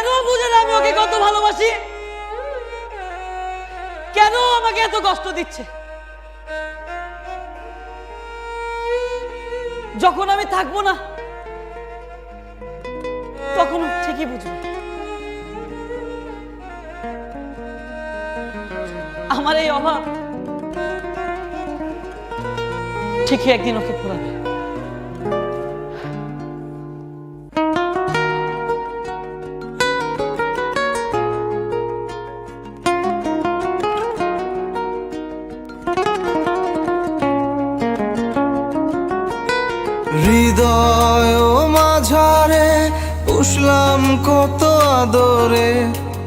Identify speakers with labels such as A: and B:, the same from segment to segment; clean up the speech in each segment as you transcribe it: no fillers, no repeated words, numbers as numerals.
A: কেন বুঝে না আমি ওকে কত ভালোবাসি? কেন আমাকে এত কষ্ট দিচ্ছে? যখন আমি থাকবো না তখন ঠিকই বুঝবে আমার এই অভাব ঠিকই একদিন ওকে ফোরাবে।
B: হৃদয় মাঝারে পুষলাম কত আদরে,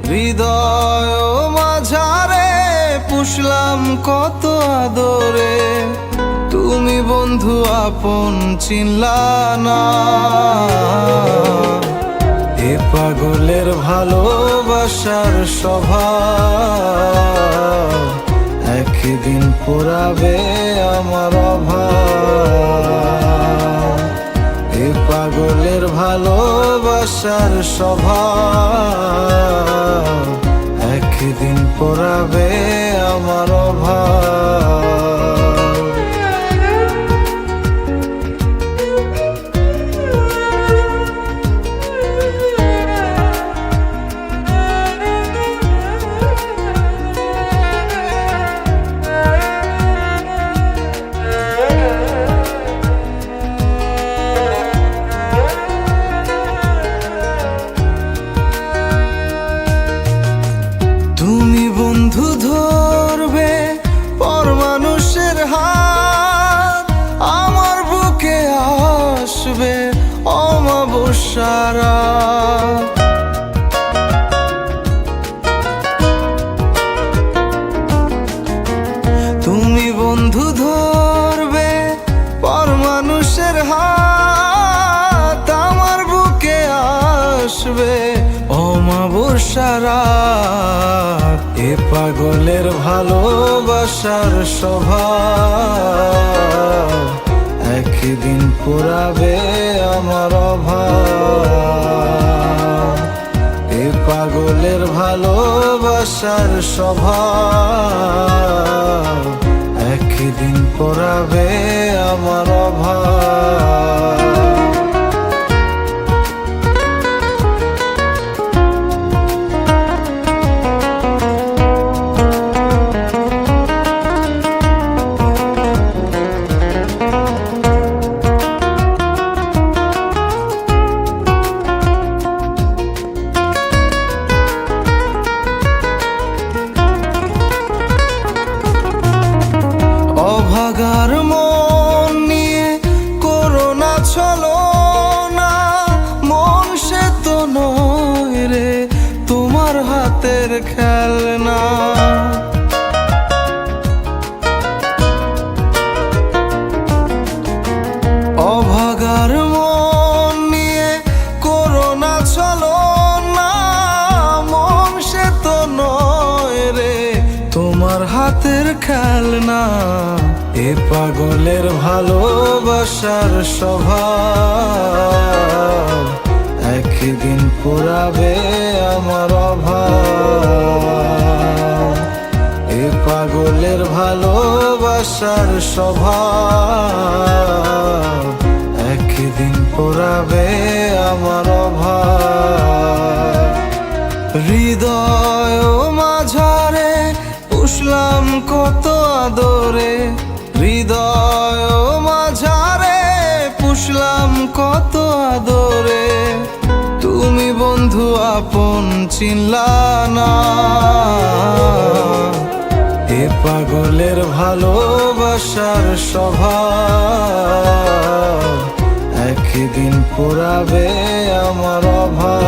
B: হৃদয় মাঝারে পুষলাম কত আদরে, তুমি বন্ধু আপন চিনলা না। এ পাগলের ভালোবাসার স্বভাব একদিন পোড়াবে আমার অভাব। এ পাগলের ভালোবাসার স্বভাব একদিন পোড়াবে আমার অভাব। তুমি বন্ধু ধরবে পর মানুষের হাত, আমার বুকে আসবে অমাবস্যার রাত। তুমি বন্ধু ধরবে পর মানুষের হাত, আমার বুকে আসবে অমাবস্যার রাত। এ পাগলের ভালোবাসার স্বভাব একদিন পোড়াবে আমার অভাব। এ পাগলের ভালোবাসার স্বভাব একদিন পোড়াবে আমার অভাব। অভাগার মন নিয়ে করোনা ছলো না, মন সে তো নয় রে তোমার হাতের খেলনা। অভাগার মন নিয়ে করোনা ছলো না, মন সে তো নয় রে তোমার হাতের খেলনা। এ পাগলের ভালোবাসার স্বভাব একদিন পোড়াবে আমার অভাব। এ পাগলের ভালোবাসার স্বভাব একদিন পোড়াবে আমার অভাব। হৃদয় মাঝারে পুষলাম কত আদরে, হৃদয় মাঝারে পুষলাম কত আদরে, তুমি বন্ধু আপন চিনলা না। এ পাগলের ভালোবাসার স্বভাব একদিন পোড়াবে আমার অভাব।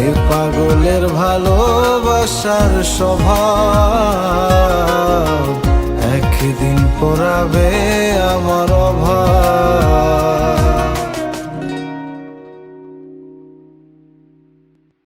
B: এ পাগলের ভালোবাসার স্বভাব একদিন পোড়াবে আমার অভাব।